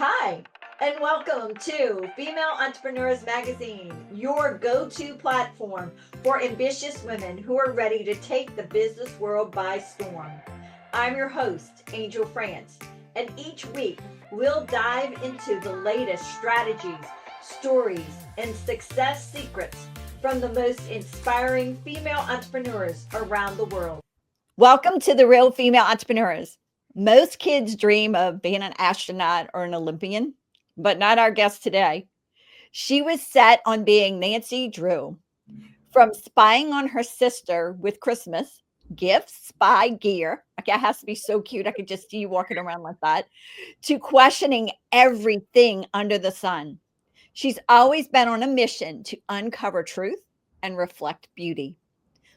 Hi, and welcome to Female Entrepreneurs Magazine, your go to platform for ambitious women who are ready to take the business world by storm. I'm your host, Angel France, and each week we'll dive into the latest strategies, stories, and success secrets from the most inspiring female entrepreneurs around the world. Welcome to the Real Female Entrepreneurs. Most kids dream of being an astronaut or an Olympian, but not our guest today. She was set on being Nancy Drew. From spying on her sister with Christmas gifts, spy gear, like that has to be so cute. I could just see you walking around like that, to questioning everything under the sun. She's always been on a mission to uncover truth and reflect beauty.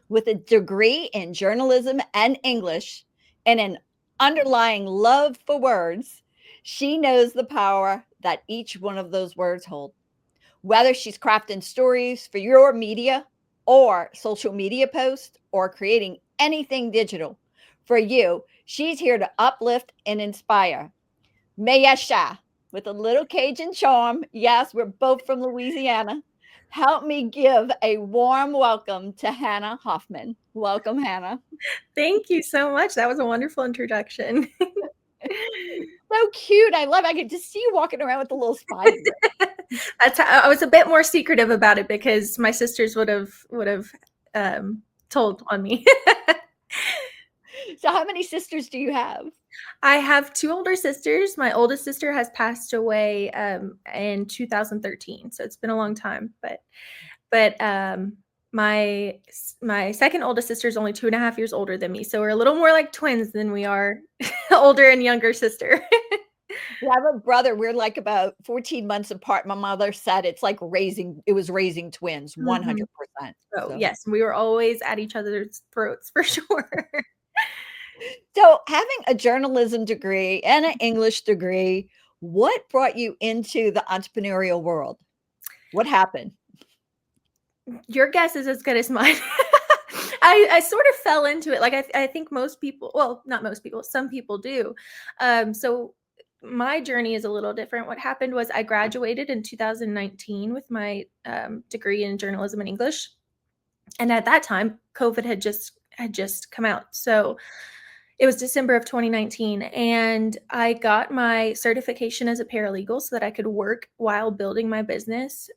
With a degree in journalism and English and an underlying love for words, she knows the power that each one of those words hold. Whether she's crafting stories for your media or social media posts or creating anything digital for you, she's here to uplift and inspire. Mayesha, with a little Cajun charm. Yes, we're both from Louisiana. Help me give a warm welcome to Hannah Hoffman. Welcome, Hannah. Thank you so much. That was a wonderful introduction. So cute. I love it. I could just see you walking around with a little spy gear. I was a bit more secretive about it because my sisters would have told on me. So how many sisters do you have? I have two older sisters. My oldest sister has passed away in 2013, so it's been a long time. But my second oldest sister is only 2.5 years older than me, so we're a little more like twins than we are older and younger sister. I have a brother. We're like about 14 months apart. My mother said it was raising twins, 100%. So yes, we were always at each other's throats for sure. So having a journalism degree and an English degree, what brought you into the entrepreneurial world? What happened? Your guess is as good as mine. I sort of fell into it. Like I think most people, well, not most people, some people do. So my journey is a little different. What happened was I graduated in 2019 with my degree in journalism and English, and at that time, COVID had just come out. So it was December of 2019, and I got my certification as a paralegal so that I could work while building my business,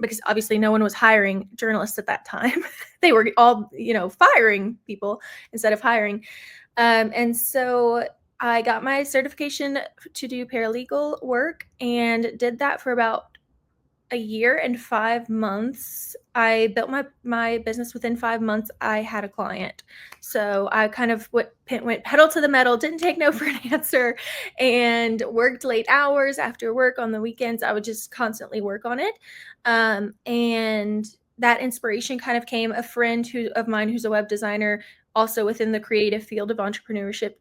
because obviously no one was hiring journalists at that time. They were all, firing people instead of hiring. And so I got my certification to do paralegal work and did that for about a year and 5 months. I built my business within 5 months. I had a client, so I kind of went pedal to the metal, didn't take no for an answer, and worked late hours after work on the weekends. I would just constantly work on it, and that inspiration kind of came. A friend of mine who's a web designer, also within the creative field of entrepreneurship,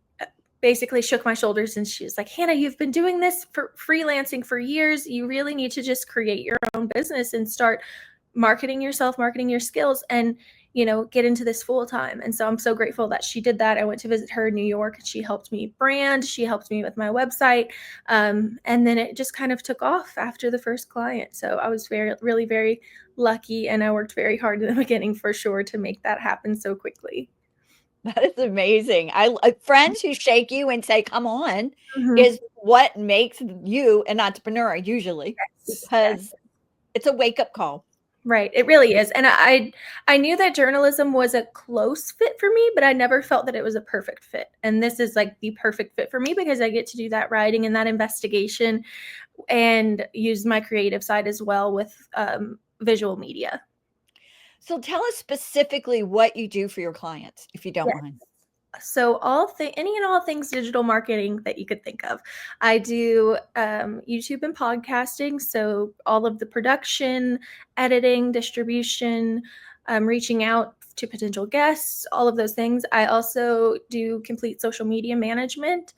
basically shook my shoulders, and she's like, Hannah, you've been doing this for freelancing for years. You really need to just create your own business and start marketing yourself, marketing your skills, and get into this full time. And so I'm so grateful that she did that. I went to visit her in New York, and she helped me brand. She helped me with my website. And then it just kind of took off after the first client. So I was really, very lucky, and I worked very hard in the beginning for sure to make that happen so quickly. That is amazing. Friends who shake you and say, "Come on," Mm-hmm. is what makes you an entrepreneur usually, Yes. because it's a wake-up call. Right. It really is. And I knew that journalism was a close fit for me, but I never felt that it was a perfect fit. And this is like the perfect fit for me because I get to do that writing and that investigation and use my creative side as well with visual media. So tell us specifically what you do for your clients, if you don't Yes. mind. So any and all things digital marketing that you could think of. I do YouTube and podcasting. So all of the production, editing, distribution, reaching out to potential guests, all of those things. I also do complete social media management.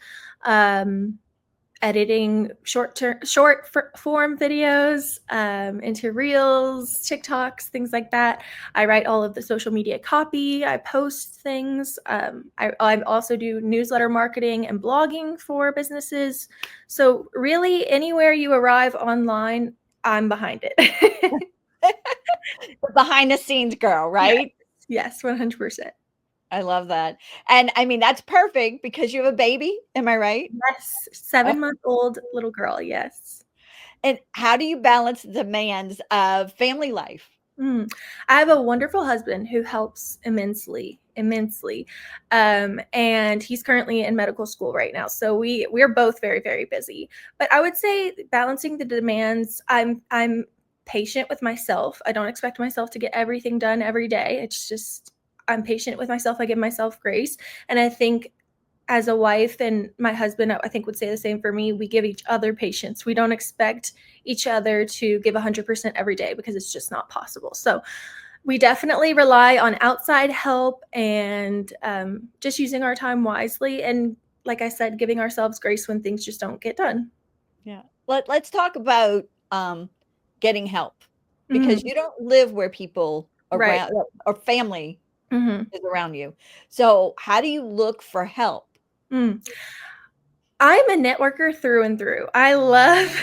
editing form videos into reels, TikToks, things like that. I write all of the social media copy. I post things. I also do newsletter marketing and blogging for businesses. So really, anywhere you arrive online, I'm behind it. The behind the scenes girl, right? Yes, 100%. I love that. And I mean, that's perfect because you have a baby. Am I right? Yes, 7-month-old little girl. Yes. And how do you balance the demands of family life? I have a wonderful husband who helps immensely, immensely, and he's currently in medical school right now. So we're both very, very busy. But I would say balancing the demands. I'm patient with myself. I don't expect myself to get everything done every day. It's just I'm patient with myself. I give myself grace, and I think as a wife and my husband, I think would say the same for me. We give each other patience. We don't expect each other to give 100% every day because it's just not possible. So we definitely rely on outside help and just using our time wisely. And like I said, giving ourselves grace when things just don't get done. Yeah. Let's talk about getting help because Mhm. you don't live where people Right. around or family Mhm. is around you. So how do you look for help? Mm. I'm a networker through and through. I love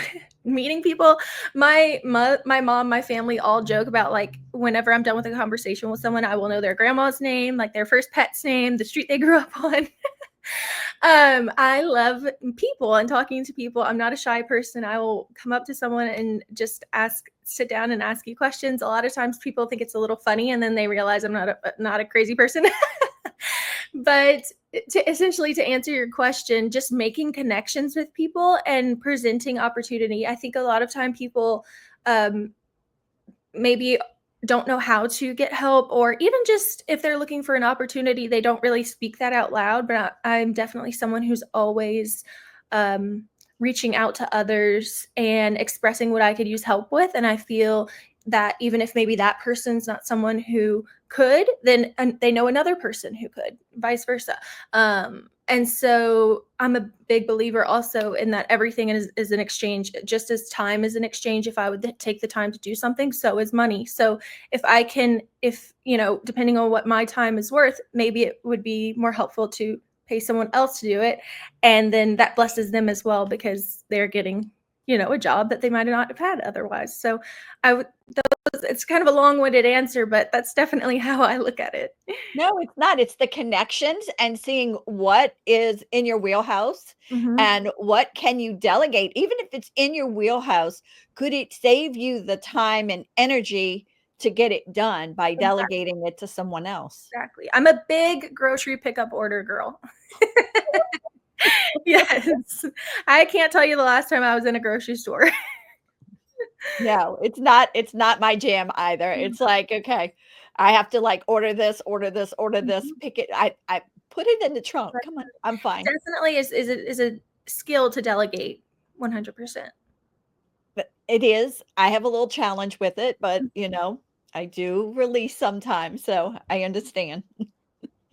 meeting people. My mom, my family all joke about like whenever I'm done with a conversation with someone, I will know their grandma's name, like their first pet's name, the street they grew up on. I love people and talking to people. I'm not a shy person. I will come up to someone and just sit down and ask you questions. A lot of times people think it's a little funny and then they realize I'm not a crazy person. But to answer your question, just making connections with people and presenting opportunity. I think a lot of time people um, maybe don't know how to get help, or even just if they're looking for an opportunity, they don't really speak that out loud. But I'm definitely someone who's always um, reaching out to others and expressing what I could use help with. And I feel that even if maybe that person's not someone who could, then they know another person who could, vice versa. And so I'm a big believer also in that everything is an exchange. Just as time is an exchange, if I would take the time to do something, so is money. So if depending on what my time is worth, maybe it would be more helpful to pay someone else to do it, and then that blesses them as well because they're getting a job that they might not have had otherwise. So I would it's kind of a long-winded answer, but that's definitely how I look at it. No, it's not. It's the connections and seeing what is in your wheelhouse Mhm. and what can you delegate. Even if it's in your wheelhouse, could it save you the time and energy to get it done by delegating it to someone else? Exactly. I'm a big grocery pickup order girl. Yes. I can't tell you the last time I was in a grocery store. No, it's not my jam either. It's like, okay, I have to like order this, order this, Mhm. pick it. I put it in the trunk. But Come on, I'm fine. definitely is a skill to delegate 100%. But it is. I have a little challenge with it, but I do release sometimes, so I understand.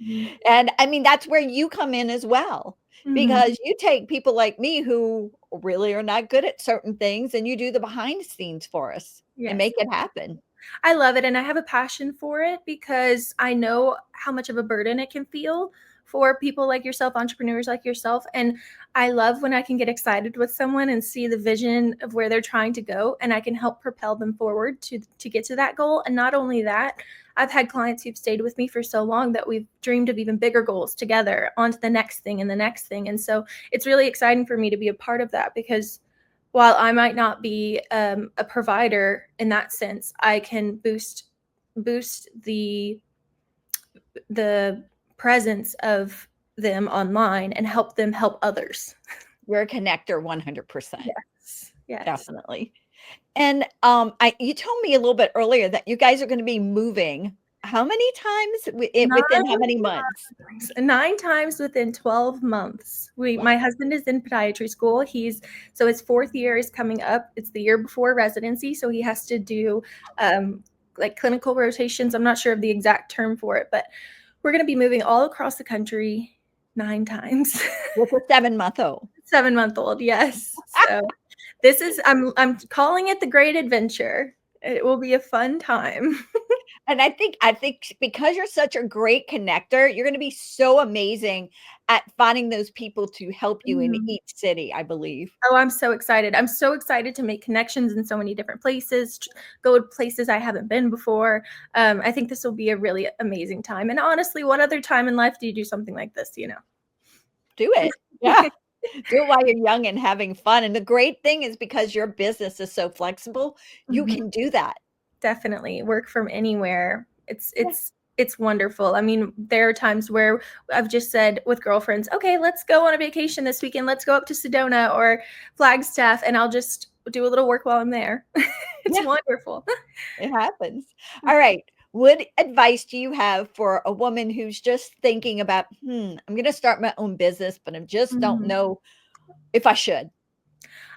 Mhm. And I mean, that's where you come in as well, Mhm. because you take people like me who really are not good at certain things and you do the behind the scenes for us and Yes. make it happen. I love it, and I have a passion for it because I know how much of a burden it can feel for people like yourself, entrepreneurs like yourself, and I love when I can get excited with someone and see the vision of where they're trying to go, and I can help propel them forward to get to that goal. And not only that, I've had clients who've stayed with me for so long that we've dreamed of even bigger goals together, on to the next thing and the next thing. And so it's really exciting for me to be a part of that because while I might not be a provider in that sense, I can boost the presence of them online and help them help others. You're a connector 100%. Yes. Yes. Definitely. And I you told me a little bit earlier that you guys are going to be moving. How many times within how 9 many months? times 9 times within 12 months. Wow. My husband is in podiatry school. His 4th year is coming up. It's the year before residency, so he has to do, like, clinical rotations. I'm not sure of the exact term for it, but we're gonna be moving all across the country 9 times. With a 7-month-old. 7-month-old, yes. So this is I'm calling it the great adventure. It will be a fun time. And I think because you're such a great connector, you're gonna be so amazing at finding those people to help you in Mhm. each city, I believe. Oh, I'm so excited. I'm so excited to make connections in so many different places, go to places I haven't been before. I think this will be a really amazing time. And honestly, what other time in life do you do something like this, you know? Do it. Yeah. Do it while you're young and having fun, and the great thing is because your business is so flexible, you Mhm. can do that. Definitely work from anywhere. It's Yeah. it's it's wonderful. I mean, there are times where I've just said with girlfriends, "Okay, let's go on a vacation this weekend. Let's go up to Sedona or Flagstaff," and I'll just do a little work while I'm there. It's Yeah, wonderful. it happens. All right. What advice do you have for a woman who's just thinking about, I'm gonna start my own business, but I just don't Mhm. know if I should?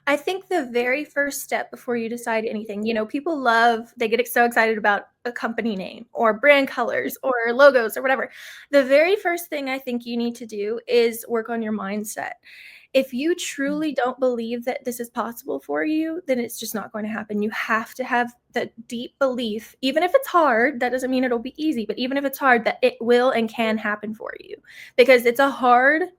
I think the very first step before you decide anything, people they get so excited about a company name or brand colors or logos or whatever. The very first thing I think you need to do is work on your mindset. If you Mm. truly don't believe that this is possible for you, then it's just not going to happen. You have to have that deep belief, even if it's hard, that doesn't mean it'll be easy, but even if it's hard, that it will and can happen for you because it's a hard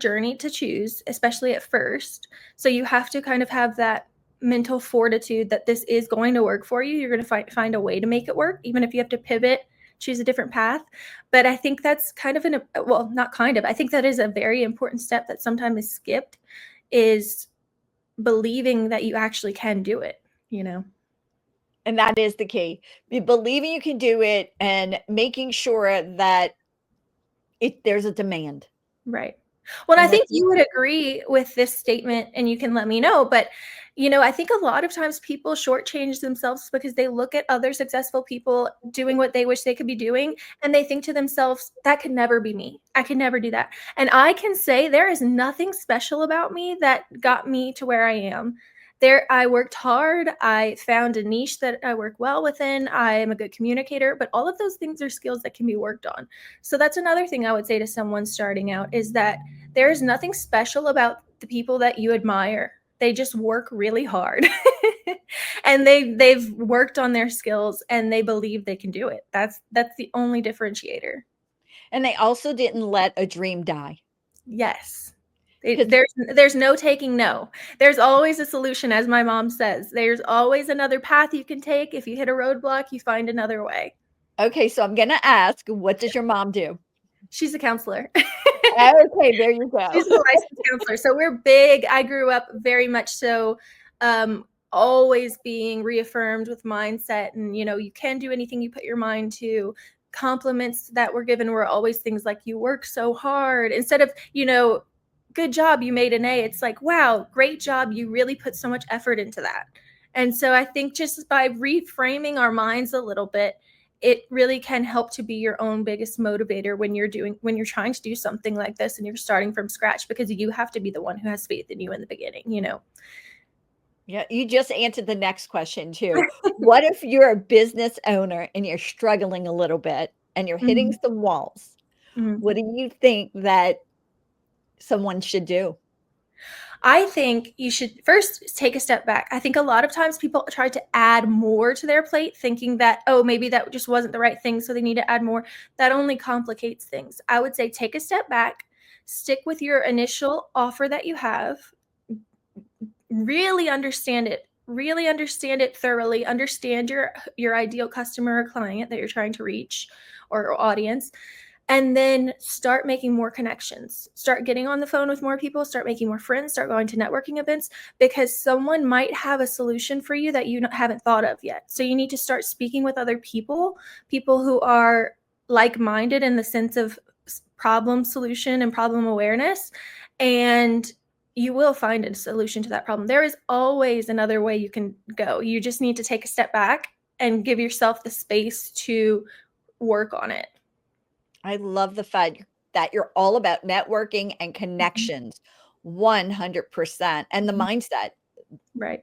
journey to choose, especially at first. So you have to kind of have that mental fortitude that this is going to work for you. You're going to find a way to make it work, even if you have to pivot, choose a different path. But I think that's kind of well, not kind of, I think that is a very important step that sometimes is skipped is believing that you actually can do it, you know? And that is the key. Be believing you can do it and making sure that there's a demand. Right. Well, I And if think you you would agree with this statement, and you can let me know, but, I think a lot of times people shortchange themselves because they look at other successful people doing what they wish they could be doing, and they think to themselves, "That could never be me. I could never do that." And I can say there is nothing special about me that got me to where I am. I worked hard, I found a niche that I work well within, I am a good communicator, but all of those things are skills that can be worked on. So that's another thing I would say to someone starting out is that there is nothing special about the people that you admire. They just work really hard. And they've worked on their skills and they believe they can do it. That's the only differentiator. and they also didn't let a dream die. Yes. 'Cause There's no taking no. There's always a solution, as my mom says. There's always another path you can take. If you hit a roadblock, you find another way. okay, so I'm gonna ask, what does your mom do? She's a counselor. Okay, there you go. She's a licensed counselor. So we're big. I grew up very much so, always being reaffirmed with mindset. And, you can do anything you put your mind to. Compliments that were given were always things like, you work so hard. Instead of, good job, you made an A. It's like, wow, great job. You really put so much effort into that. And so I think just by reframing our minds a little bit, it really can help to be your own biggest motivator when you're trying to do something like this and you're starting from scratch because you have to be the one who has faith in you in the beginning. Yeah, you just answered the next question too. What if you're a business owner and you're struggling a little bit and you're hitting Mhm, some walls? mhm. What do you think that someone should do? I think you should first take a step back. I think a lot of times people try to add more to their plate, thinking that, oh, maybe that just wasn't the right thing, so they need to add more. That only complicates things. I would say take a step back, stick with your initial offer that you have, really understand it thoroughly, understand your ideal customer or client that you're trying to reach or audience, and then start making more connections. Start getting on the phone with more people, start making more friends, start going to networking events because someone might have a solution for you that you haven't thought of yet. So you need to start speaking with other people who are like-minded in the sense of problem solution and problem awareness, and you will find a solution to that problem. There is always another way you can go. You just need to take a step back and give yourself the space to work on it. I love the fact that you're all about networking and Mhm, connections 100% and the mhm. mindset. Right.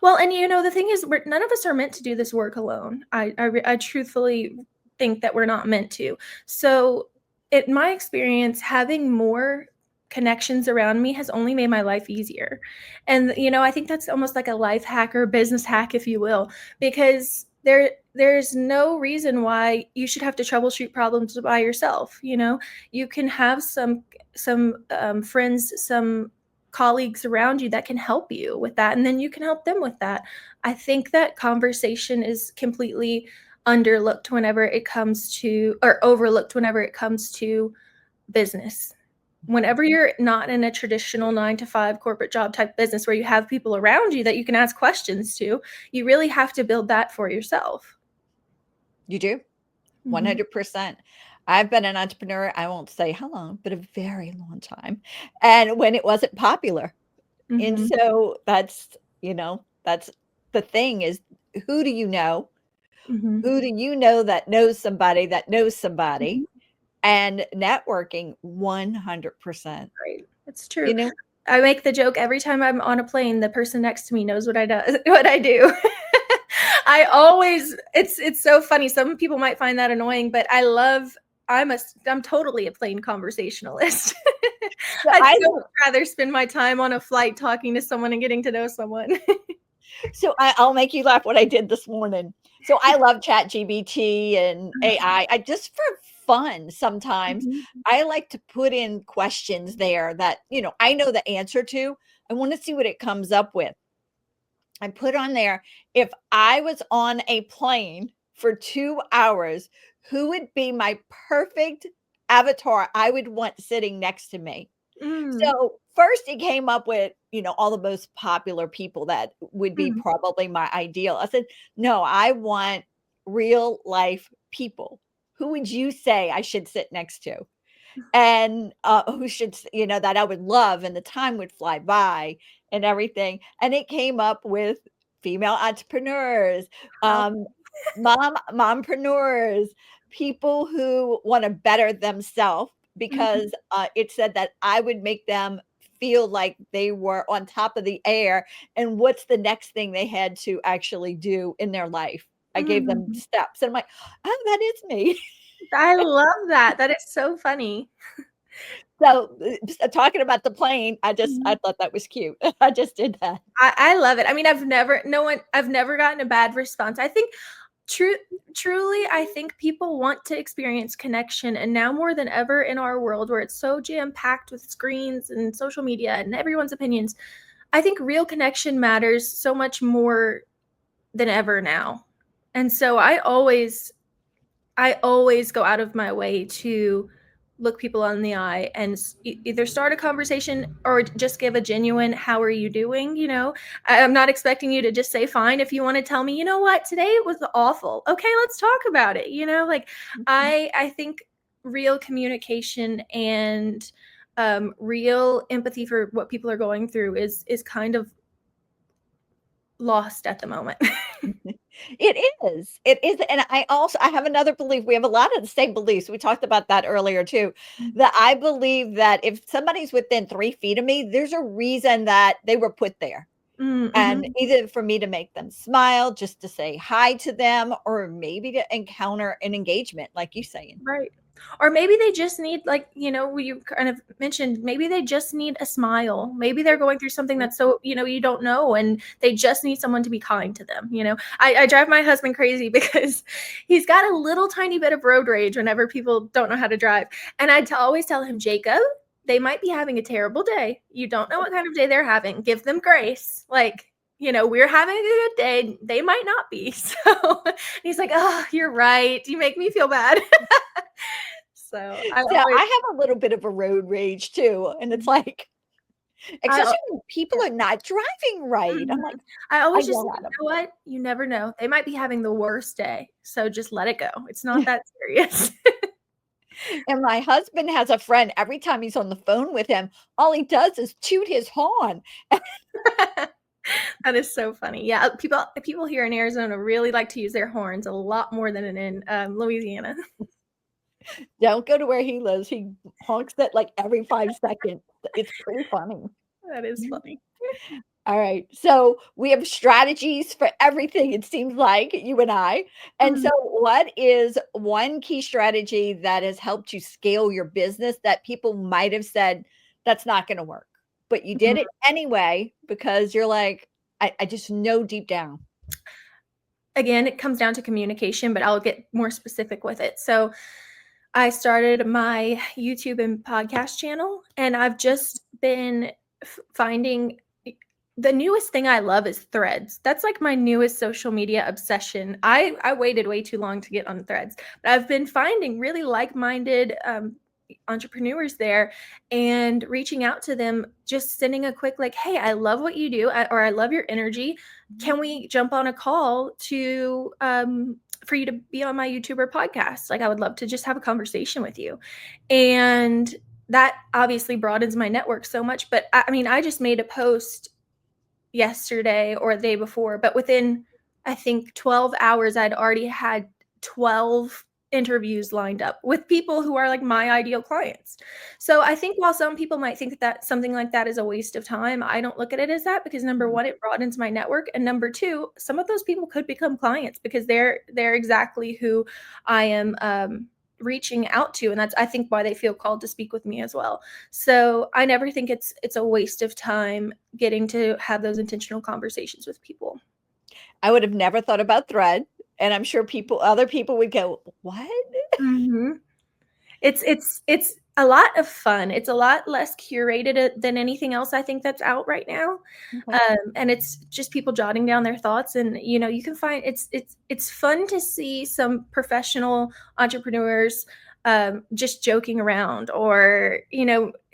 Well, and the thing is, none of us are meant to do this work alone. I truthfully think that we're not meant to. So, in my experience, having more connections around me has only made my life easier. And I think that's almost like a life hack or business hack, if you will, because there's no reason why you should have to troubleshoot problems by yourself. You can have some friends, some colleagues around you that can help you with that, and then you can help them with that. I think that conversation is completely underlooked whenever it comes to, or overlooked whenever it comes to business. Whenever you're not in a traditional 9 to 5 corporate job type business where you have people around you that you can ask questions to, you really have to build that for yourself. You do? Mhm. 100%. I've been an entrepreneur, I won't say how long, but a very long time, and when it wasn't popular. And Mhm. so that's the thing is, who do you know? Mhm. Who do you know that knows somebody that knows somebody? Mhm. And networking 100%. Right. It's true. You know? I make the joke every time I'm on a plane, the person next to me knows what I do. What I do. I always it's so funny. Some people might find that annoying, but I'm totally a plane conversationalist. So I'd I so much rather spend my time on a flight talking to someone and getting to know someone. I'll make you laugh what I did this morning. So I love ChatGPT and AI. I just for fun sometimes, Mhm. I like to put in questions there that, I know the answer to. I want to see what it comes up with. I put on there, if I was on a plane for 2 hours, who would be my perfect avatar I would want sitting next to me? Mm. So, first it came up with, all the most popular people that would be Mm. probably my ideal. I said, "No, I want real life people. Who would you say I should sit next to?" And, who should that I would love and the time would fly by and everything, and it came up with female entrepreneurs, How um, mompreneurs, people who wanna better themselves Mhm. because, it said that I would make them feel like they were on top of the air, and what's the next thing they had to actually do in their life. I gave them Mm. steps, and I'm like, "Oh, that is me." I love that. That is so funny. So, talking about the plane, I Mhm. thought that was cute. I just did that. I love it. I mean, I've never gotten a bad response. I think true truly, I think people want to experience connection, and now more than ever in our world where it's so jam-packed with screens and social media and everyone's opinions, I think real connection matters so much more than ever now. And so I always go out of my way to look people in the eye and either start a conversation or just give a genuine "how are you doing?" I'm not expecting you to just say fine. If you want to tell me, you know what, today it was awful, okay, let's talk about it. Like, Mhm. I think real communication and real empathy for what people are going through is kind of lost at the moment. It is, and I have another belief. We have a lot of the same beliefs. We talked about that earlier too. That I believe that if somebody's within 3 feet of me, there's a reason that they were put there. And Mm-hmm. either for me to make them smile, just to say hi to them, or maybe to encounter an engagement, like you saying. Right. Or maybe they just need, like, you kind of mentioned, maybe they just need a smile. Maybe they're going through something that's so, you don't know, and they just need someone to be kind to them. I drive my husband crazy because he's got a little tiny bit of road rage whenever people don't know how to drive. And always tell him, Jacob, they might be having a terrible day. You don't know what kind of day they're having. Give them grace. Like, we're having a good day. They might not be. So he's like, oh, you're right. You make me feel bad. So I So always, I have a little bit of a road rage too, and it's like, I, especially when people yeah. are not driving right. I'm Mhm. like, I I always just say, yell at you them. know what? You never know. They might be having the worst day. So just let it go. It's not that serious. And my husband has a friend, every time he's on the phone with him, all he does is toot his horn. That is so funny. Yeah, people here in Arizona really like to use their horns a lot more than in Louisiana. Don't go to where he lives. He honks it like every 5 seconds. It's pretty funny. That is funny. All right. So we have strategies for everything, it seems like, you and I. And so, Mhm. what is one key strategy that has helped you scale your business that people might have said, that's not going to work. But you did it anyway because you're like, I just know deep down. Again, it comes down to communication, but I'll get more specific with it. So I started my YouTube and podcast channel, and I've just been finding the newest thing I love is Threads. That's like my newest social media obsession. I waited way too long to get on Threads, but I've been finding really like-minded entrepreneurs there and reaching out to them, just sending a quick like, hey, I love what you do, or I love your energy. Can we jump on a call to for you to be on my YouTube or podcast? Like, I would love to just have a conversation with you. And that obviously broadens my network so much. But I mean, I just made a post yesterday or the day before, but within, I think, 12 hours, I'd already had 12 interviews lined up with people who are like my ideal clients. So I think while some people might think that something like that is a waste of time, I don't look at it as that, because number one, it broadens my network, and number two, some of those people could become clients because they're exactly who I am reaching out to, and that's, I think, why they feel called to speak with me as well. So I never think it's a waste of time getting to have those intentional conversations with people. I would have never thought about Thread, and I'm sure other people would go, what? Mm-hmm. It's a lot of fun. It's a lot less curated than anything else I think that's out right now. Okay. And it's just people jotting down their thoughts, and you can find it's fun to see some professional entrepreneurs just joking around, or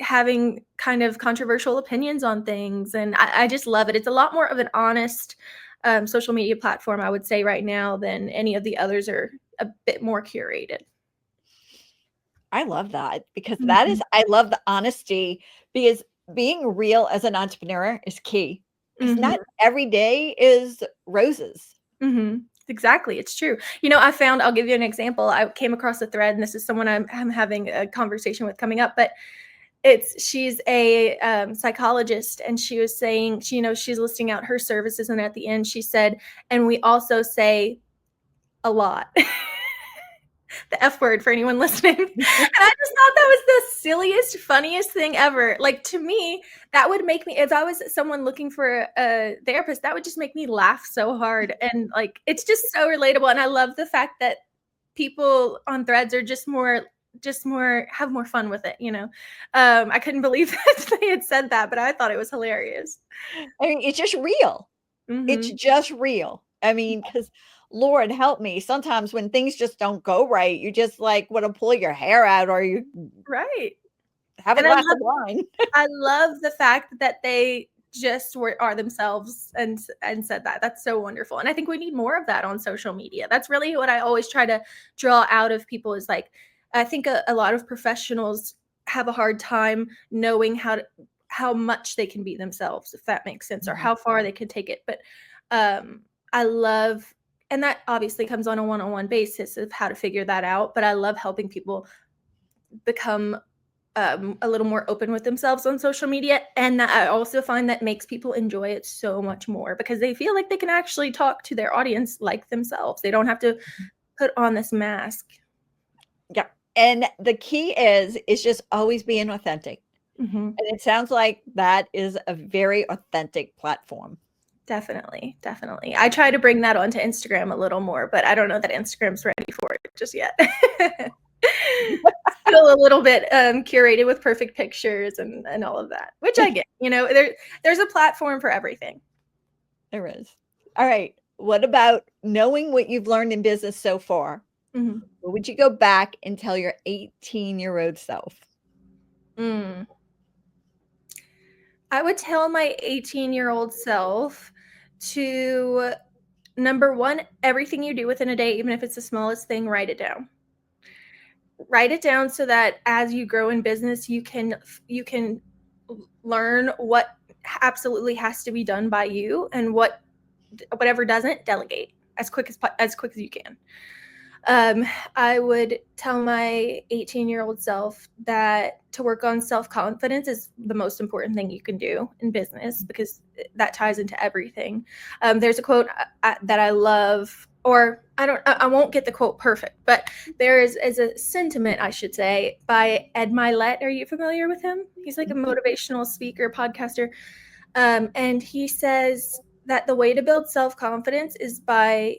having kind of controversial opinions on things, and I just love it. It's a lot more of an honest social media platform, I would say, right now, than any of the others are a bit more curated. I love that, because that is, I love the honesty, because being real as an entrepreneur is key, because not every day is roses. Exactly. It's true. I'll give you an example. I came across a thread, and this is someone I'm having a conversation with coming up, but she's a psychologist, and she was saying, she's listing out her services, and at the end she said, and we also say a lot. The F word for anyone listening. And I just thought that was the silliest, funniest thing ever. Like, to me, that would make me, if I was someone looking for a therapist, that would just make me laugh so hard. And like, it's just so relatable. And I love the fact that people on Threads are just more have more fun with it. I couldn't believe that they had said that, but I thought it was hilarious. I mean, it's just real. It's just real. I mean, because Lord help me, sometimes when things just don't go right, you just like want to pull your hair out, or you right have a glass of wine. I love the fact that they just are themselves and said that. That's so wonderful. And I think we need more of that on social media. That's really what I always try to draw out of people, is like, I think a lot of professionals have a hard time knowing how much they can be themselves, if that makes sense, or how far they can take it. But I love, and that obviously comes on a one-on-one basis of how to figure that out. But I love helping people become a little more open with themselves on social media. And that, I also find, that makes people enjoy it so much more, because they feel like they can actually talk to their audience like themselves. They don't have to put on this mask. Yeah. And the key is just always being authentic. And it sounds like that is a very authentic platform. Definitely. I try to bring that onto Instagram a little more, but I don't know that Instagram's ready for it just yet. Still a little bit curated with perfect pictures and all of that, which I get. There's a platform for everything. There is. All right. What about knowing what you've learned in business so far? What would you go back and tell your 18-year-old self? I would tell my 18-year-old self to, number one, everything you do within a day, even if it's the smallest thing, write it down. Write it down so that as you grow in business, you can learn what absolutely has to be done by you, and whatever doesn't, delegate as quick as you can. I would tell my 18-year-old self that to work on self-confidence is the most important thing you can do in business, because that ties into everything. There's a quote that I love or I won't get the quote perfect, but there is a sentiment, I should say, by Ed Milet. Are you familiar with him? He's like a motivational speaker, podcaster. And he says that the way to build self-confidence is by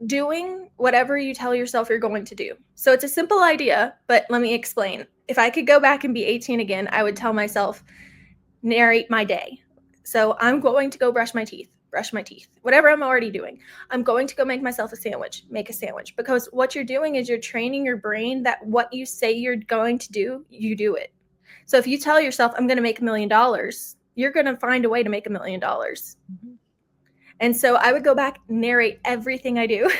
doing whatever you tell yourself you're going to do. So it's a simple idea, but let me explain. If I could go back and be 18 again, I would tell myself, narrate my day. So I'm going to go brush my teeth, whatever I'm already doing. I'm going to go make myself a sandwich, make a sandwich. Because what you're doing is you're training your brain that what you say you're going to do, you do it. So if you tell yourself, I'm going to make $1 million, you're going to find a way to make $1 million. And so I would go back, narrate everything I do.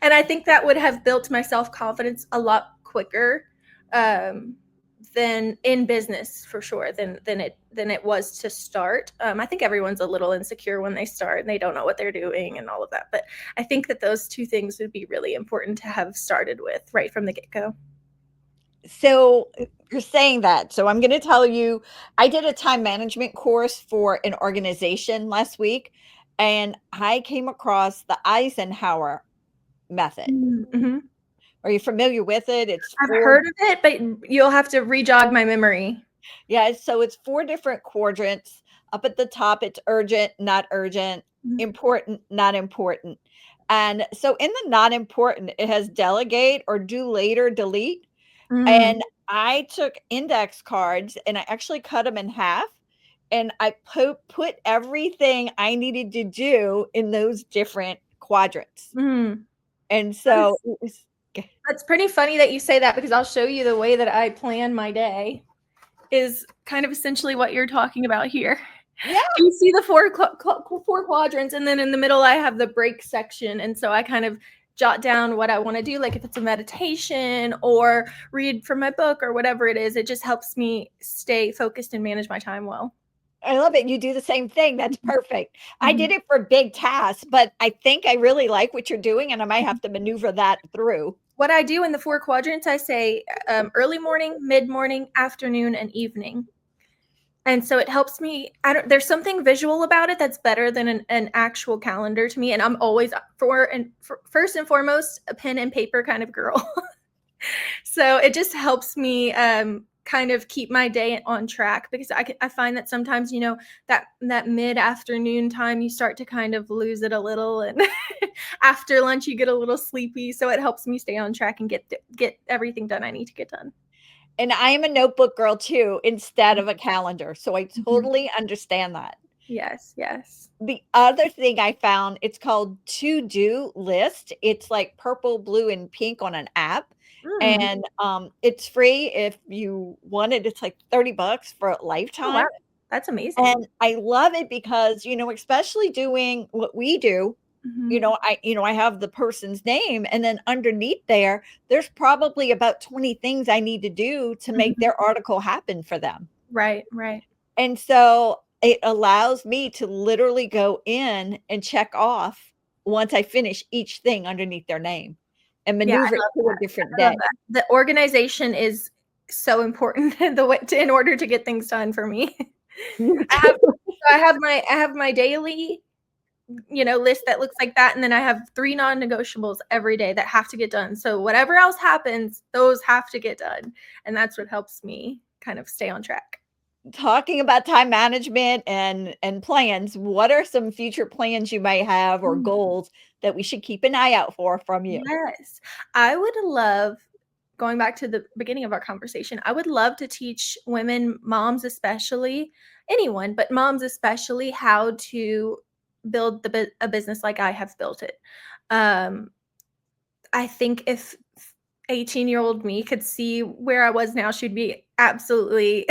And I think that would have built my self-confidence a lot quicker than in business, for sure, than it was to start. I think everyone's a little insecure when they start and they don't know what they're doing and all of that. But I think that those two things would be really important to have started with right from the get-go. So you're saying that. So I'm going to tell you, I did a time management course for an organization last week, and I came across the Eisenhower method. Mm-hmm. Are you familiar with it? I've heard of it, but you'll have to re-jog my memory. Yeah, so it's 4 different quadrants. Up at the top, it's urgent, not urgent, important, not important. And so in the not important, it has delegate or do later, delete. And I took index cards and I actually cut them in half, and I put everything I needed to do in those different quadrants. And so it was That's pretty funny that you say that, because I'll show you the way that I plan my day is kind of essentially what you're talking about here. Yeah. You see the four quadrants, and then in the middle I have the break section. And so I kind of jot down what I want to do, like if it's a meditation or read from my book or whatever it is. It just helps me stay focused and manage my time well. I love it. You do the same thing. That's perfect. I did it for big tasks, but I think I really like what you're doing, and I might have to maneuver that through. What I do in the 4 quadrants, I say early morning, mid-morning, afternoon, and evening. And so it helps me. There's something visual about it that's better than an actual calendar to me. And I'm always first and foremost, a pen and paper kind of girl. So it just helps me kind of keep my day on track, because I find that sometimes, that mid-afternoon time, you start to kind of lose it a little. And after lunch, you get a little sleepy. So it helps me stay on track and get everything done I need to get done. And I am a notebook girl too, instead of a calendar. So I totally understand that. Yes, yes. The other thing I found, it's called To-Do List. It's like purple, blue, and pink on an app. And it's free if you want it. It's like $30 for a lifetime. Oh, wow. That's amazing. And I love it because, especially doing what we do, I have the person's name, and then underneath there's probably about 20 things I need to do to make their article happen for them. Right, right. And so it allows me to literally go in and check off once I finish each thing underneath their name and maneuver it to a different day. The organization is so important in order to get things done for me. I have my daily list that looks like that, and then I have 3 non-negotiables every day that have to get done. So whatever else happens, those have to get done, and that's what helps me kind of stay on track. Talking about time management and plans, what are some future plans you might have or goals that we should keep an eye out for from you? Yes. I would love, going back to the beginning of our conversation, I would love to teach women, moms especially, anyone, but moms especially, how to build a business like I have built it. I think if 18-year-old me could see where I was now, she'd be absolutely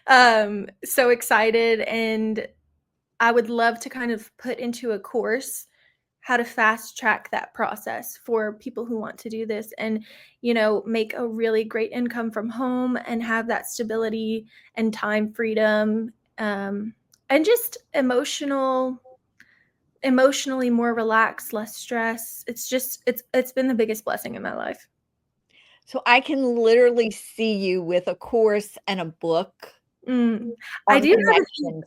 so excited. And I would love to kind of put into a course how to fast track that process for people who want to do this and, make a really great income from home and have that stability and time freedom, and just emotionally more relaxed, less stress. It's been the biggest blessing in my life. So I can literally see you with a course and a book I on do have connections.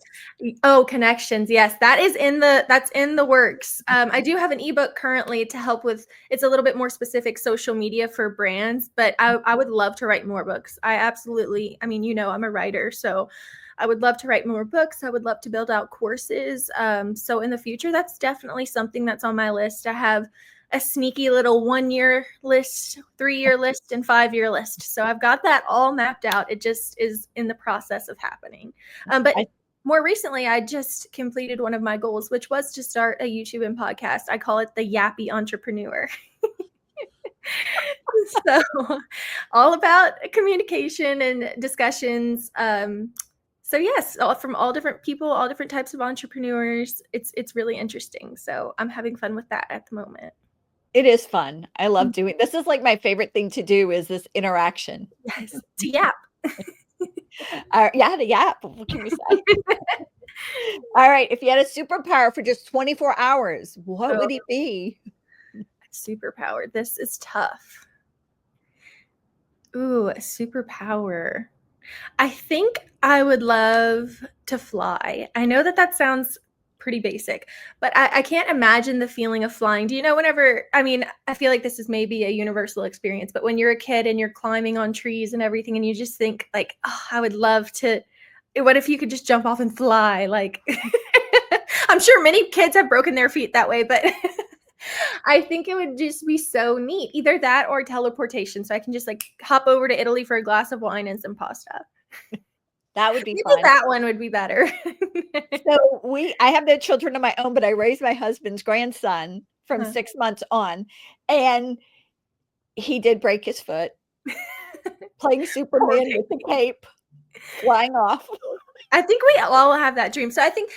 connections. Yes, that's in the works. I do have an ebook currently to help with. It's a little bit more specific social media for brands, but I would love to write more books. I mean, I'm a writer, so I would love to write more books. I would love to build out courses. So in the future, that's definitely something that's on my list. I have a sneaky little 1-year list, 3-year list, and 5-year list. So I've got that all mapped out. It just is in the process of happening. But more recently, I just completed one of my goals, which was to start a YouTube and podcast. I call it the Yappy Entrepreneur. So all about communication and discussions. So yes, from all different people, all different types of entrepreneurs. It's really interesting. So I'm having fun with that at the moment. It is fun. I love doing this. Is like my favorite thing to do is this interaction. Yes, to yap. Yeah, the yap. What can we say? All right. If you had a superpower for just 24 hours, what would it be? Superpower. This is tough. Ooh, a superpower. I think I would love to fly. I know that sounds pretty basic, but I can't imagine the feeling of flying. Do you know I feel like this is maybe a universal experience, but when you're a kid and you're climbing on trees and everything and you just think like, oh, I would love to, what if you could just jump off and fly? Like, I'm sure many kids have broken their feet that way, but I think it would just be so neat. Either that or teleportation. So I can just like hop over to Italy for a glass of wine and some pasta. That would be Maybe fun. that one would be better. So I have no children of my own, but I raised my husband's grandson from 6 months on, and he did break his foot playing Superman with the cape, flying off. I think we all have that dream. So I think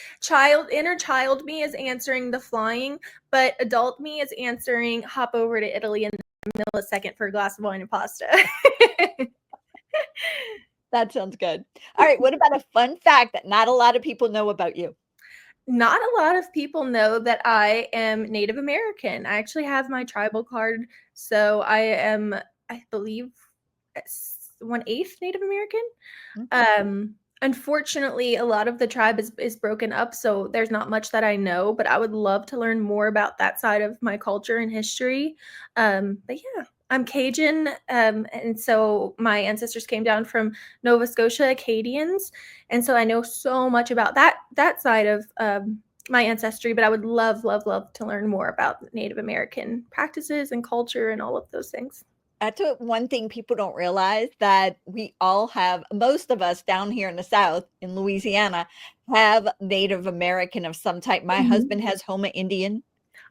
inner child me is answering the flying, but adult me is answering hop over to Italy in a millisecond for a glass of wine and pasta. That sounds good. All right. What about a fun fact that not a lot of people know about you? Not a lot of people know that I am Native American. I actually have my tribal card. So I am, I believe, 1/8 Native American. Unfortunately, a lot of the tribe is broken up, so there's not much that I know, but I would love to learn more about that side of my culture and history. But yeah, I'm Cajun, and so my ancestors came down from Nova Scotia Acadians, and so I know so much about that side of my ancestry. But I would love, love, love to learn more about Native American practices and culture and all of those things. That's one thing people don't realize, that we all have, most of us down here in the South, in Louisiana, have Native American of some type. My husband has Houma Indian.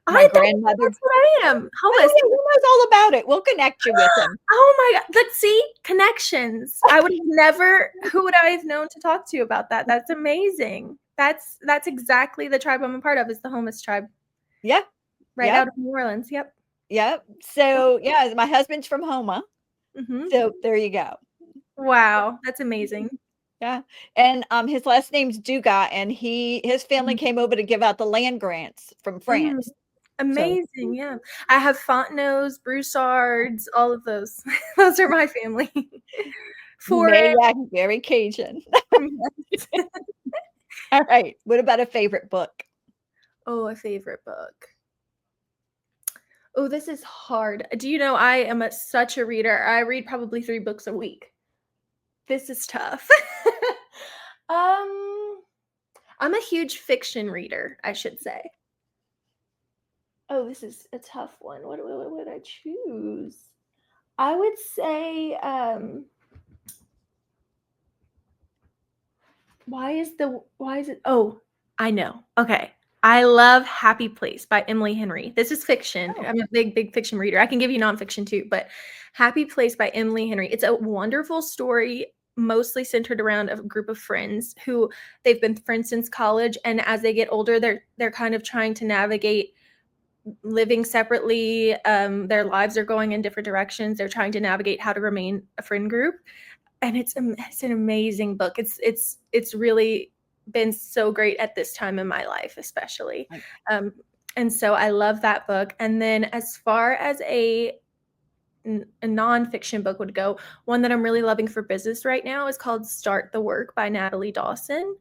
My grandmother. That's what I am. Oh, yeah, he knows all about it. We'll connect you with him. Oh my God. Let's see. Connections. Who would I have known to talk to about that? That's amazing. That's exactly the tribe I'm a part of, is the Homas tribe. Yeah. Right out of New Orleans. Yep. Yep. So yeah, my husband's from Houma. So there you go. Wow. That's amazing. Yeah. And his last name's Dugas, and his family came over to give out the land grants from France. Amazing. So, yeah. I have Fontenot's, Broussards, all of those. Those are my family. Very Cajun. All right. What about a favorite book? Oh, a favorite book. Oh, this is hard. Do you know I am such a reader? I read probably 3 books a week. This is tough. I'm a huge fiction reader, I should say. Oh, this is a tough one. What would I choose? I would say, why is it? Oh, I know. Okay. I love Happy Place by Emily Henry. This is fiction. I'm a big, big fiction reader. I can give you nonfiction too, but Happy Place by Emily Henry. It's a wonderful story, mostly centered around a group of friends who they've been friends since college. And as they get older, they're kind of trying to navigate living separately. Their lives are going in different directions. They're trying to navigate how to remain a friend group. And it's an amazing book. It's really been so great at this time in my life, especially. And so I love that book. And then as far as a a nonfiction book would go. One that I'm really loving for business right now is called Start the Work by Natalie Dawson.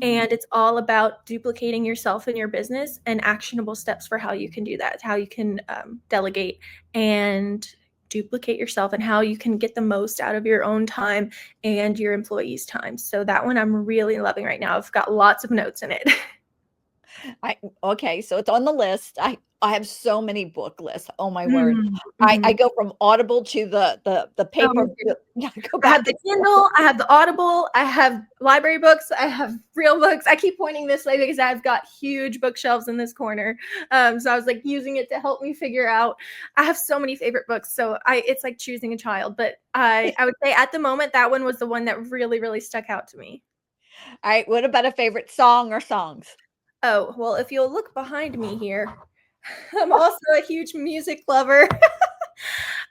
And it's all about duplicating yourself in your business and actionable steps for how you can do that, how you can delegate and duplicate yourself, and how you can get the most out of your own time and your employees' time. So that one I'm really loving right now. I've got lots of notes in it. Okay, so it's on the list. I have so many book lists. Oh my word. I Mhm. go from Audible to the Oh, paper. me too. Yeah, I go I back have the and Kindle, I have the Audible, I have library books, I have real books. I keep pointing this way because I've got huge bookshelves in this corner. So I was like using it to help me figure out. I have so many favorite books, so it's like choosing a child. But I would say at the moment that one was the one that really, really stuck out to me. All right, what about a favorite song or songs? Oh, well, if you'll look behind me here, I'm also a huge music lover.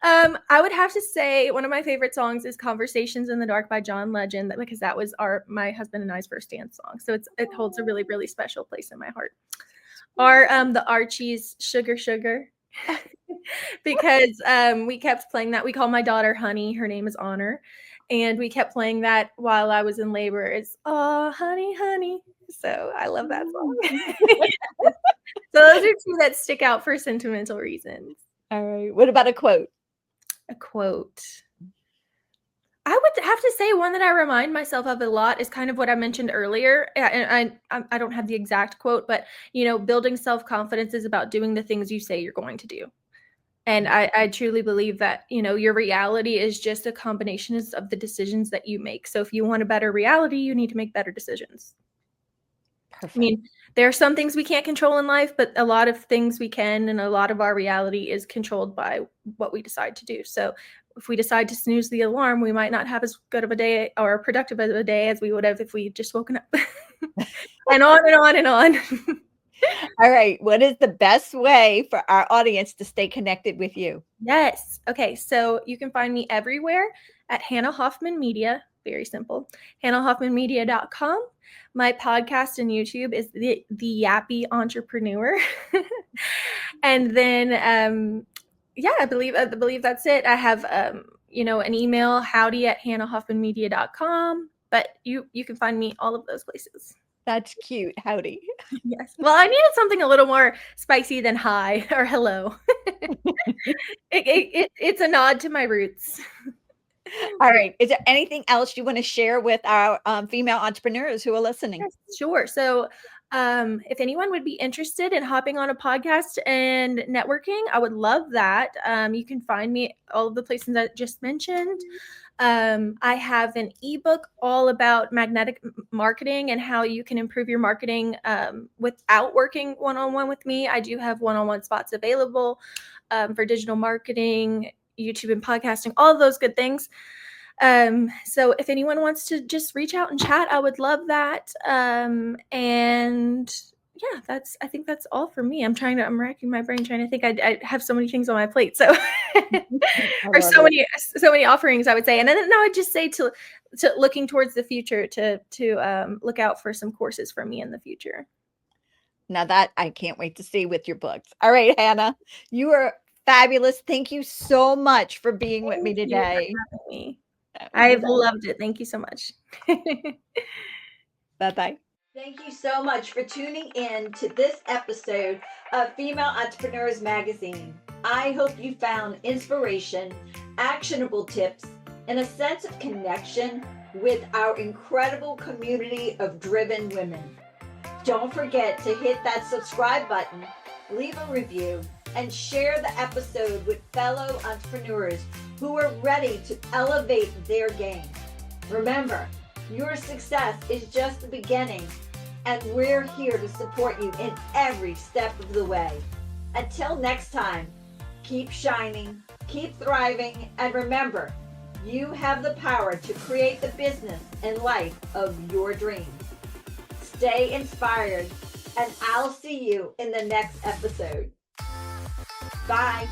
I would have to say one of my favorite songs is "Conversations in the Dark" by John Legend, because that was my husband and I's first dance song. So it holds a really, really special place in my heart. Or the Archies' "Sugar Sugar," because we kept playing that. We call my daughter Honey. Her name is Honor, and we kept playing that while I was in labor. It's "Oh, honey, honey." So I love that song. So those are two that stick out for sentimental reasons. All right, what about a quote? A quote. I would have to say one that I remind myself of a lot is kind of what I mentioned earlier. And I don't have the exact quote, but building self-confidence is about doing the things you say you're going to do. And I truly believe that, your reality is just a combination of the decisions that you make. So if you want a better reality, you need to make better decisions. Perfect. I mean, there are some things we can't control in life, but a lot of things we can, and a lot of our reality is controlled by what we decide to do. So if we decide to snooze the alarm, we might not have as good of a day or productive of a day as we would have if we just woken up. And on and on and on. All right, what is the best way for our audience to stay connected with you? Yes. Okay. So you can find me everywhere at Hannah Hoffman Media. Very simple. HannahHoffmanMedia.com. My podcast and YouTube is the Yappy Entrepreneur. And then, I believe that's it. I have, an email, howdy@HannahHoffmanMedia.com. But you can find me all of those places. That's cute. Howdy. Yes. Well, I needed something a little more spicy than hi or hello. It's a nod to my roots. All right. Is there anything else you want to share with our female entrepreneurs who are listening? Yes, sure. So, if anyone would be interested in hopping on a podcast and networking, I would love that. You can find me all of the places I just mentioned. I have an ebook all about magnetic marketing and how you can improve your marketing without working one-on-one with me. I do have one-on-one spots available for digital marketing, YouTube and podcasting, all of those good things. So if anyone wants to just reach out and chat, I would love that. And yeah, I think that's all for me. I'm racking my brain trying to think. I have so many things on my plate. So, or so many offerings, I would say. And then I would just say to looking towards the future to look out for some courses from me in the future. Now that I can't wait to see with your books. All right, Hannah, you are fabulous. Thank you so much for being with me today. I've loved it. Thank you so much. Bye-bye. Thank you so much for tuning in to this episode of Female Entrepreneurs Magazine. I hope you found inspiration, actionable tips, and a sense of connection with our incredible community of driven women. Don't forget to hit that subscribe button, leave a review, and share the episode with fellow entrepreneurs who are ready to elevate their game. Remember, your success is just the beginning, and we're here to support you in every step of the way. Until next time, keep shining, keep thriving, and remember, you have the power to create the business and life of your dreams. Stay inspired, and I'll see you in the next episode. Bye.